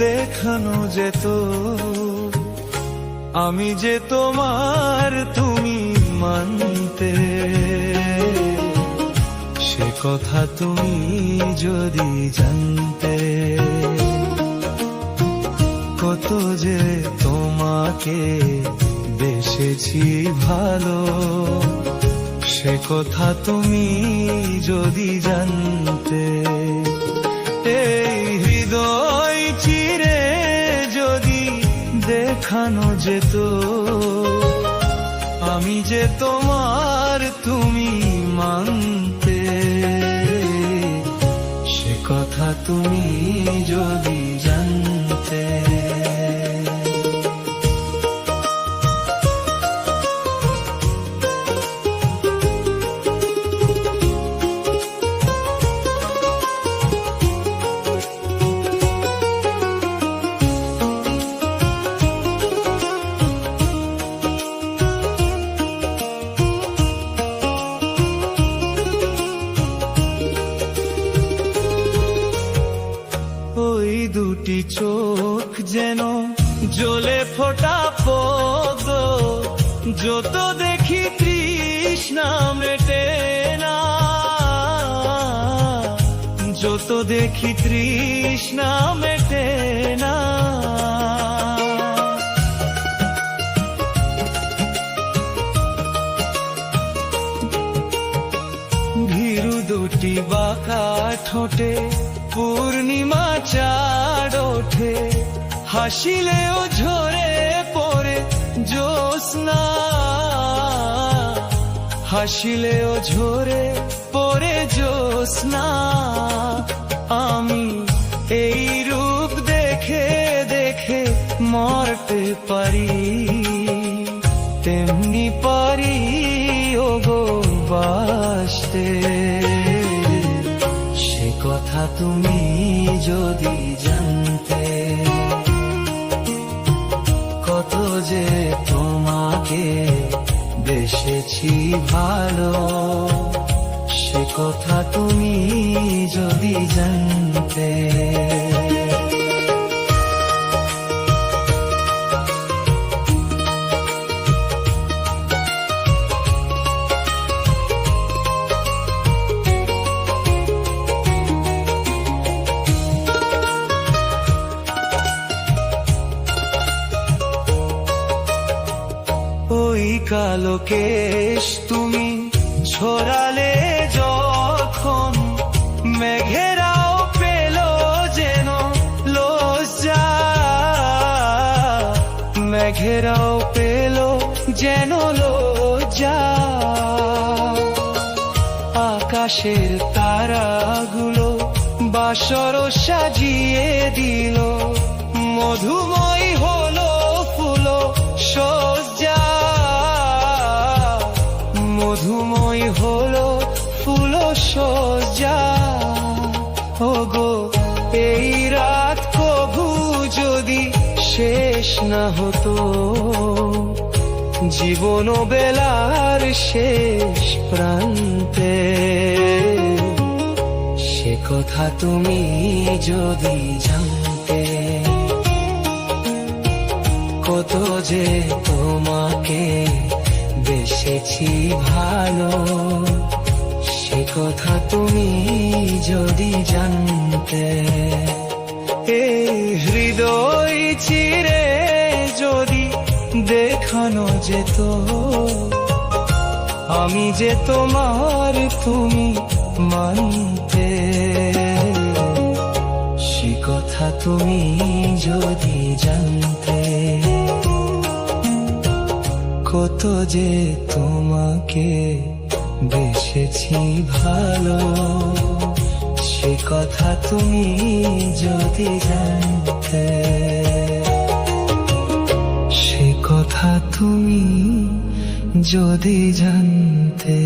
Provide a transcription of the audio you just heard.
দেখানো যেত, আমি যে তোমার তুমি মানতে, সে কথা তুমি যদি জানতে। কত যে তোমাকে বেসেছি ভালো, সে কথা তুমি যদি জানতে। এই হৃদয় চিরে যদি দেখানো যেত, আমি যে তোমার তুমি মানতে, সে কথা তুমি যদি জানতে। ওই দুটি চোখ যেন জ্বলে ফোটা পদ্ম, যত দেখি তৃষ্ণা মেটে না, যত দেখি তৃষ্ণা মেটে না। ভীরু দুটি বাঁকা ঠোঁটে পূর্ণিমা চাঁদ ওঠে, হাসিলেও ঝরে পড়ে জ্যোৎস্না, হাসিলেও ঝরে পড়ে জ্যোৎস্না। আমি এই রূপ দেখে দেখে মরতে পারি, তেমনি পারি ওগো বাসতে, সে কথা তুমি যদি জানতে। কত যে তোমাকে বেসেছি ভালো, সে কথা তুমি যদি জানতে। ওই কালো কেশ তুমি ছড়ালে যখন, মেঘেরাও পেল যেন লজ্জা, মেঘেরাও পেল যেন লজ্জা। আকাশের তারাগুলো বাসর সাজিয়ে দিল, মধুময় হলো ফুল সজ্জা, মধুময় হলো ফুল সজ্জা। ওগো এই রাত কভু যদি শেষ না হতো, জীবন বেলার শেষ প্রান্তে, সে কথা তুমি যদি জানতে। কত যে তোমাকে বেসেছি ভালো, সে কথা তুমি যদি জানতে। এই হৃদয় চিরে যদি দেখানো যেত, আমি যে তোমার তুমি মানতে, সে কথা তুমি যদি জানতে। কত যে তোমাকে বেসেছি ভালো, সে কথা তুমি যদি জানতে, সে কথা তুমি যদি জানতে।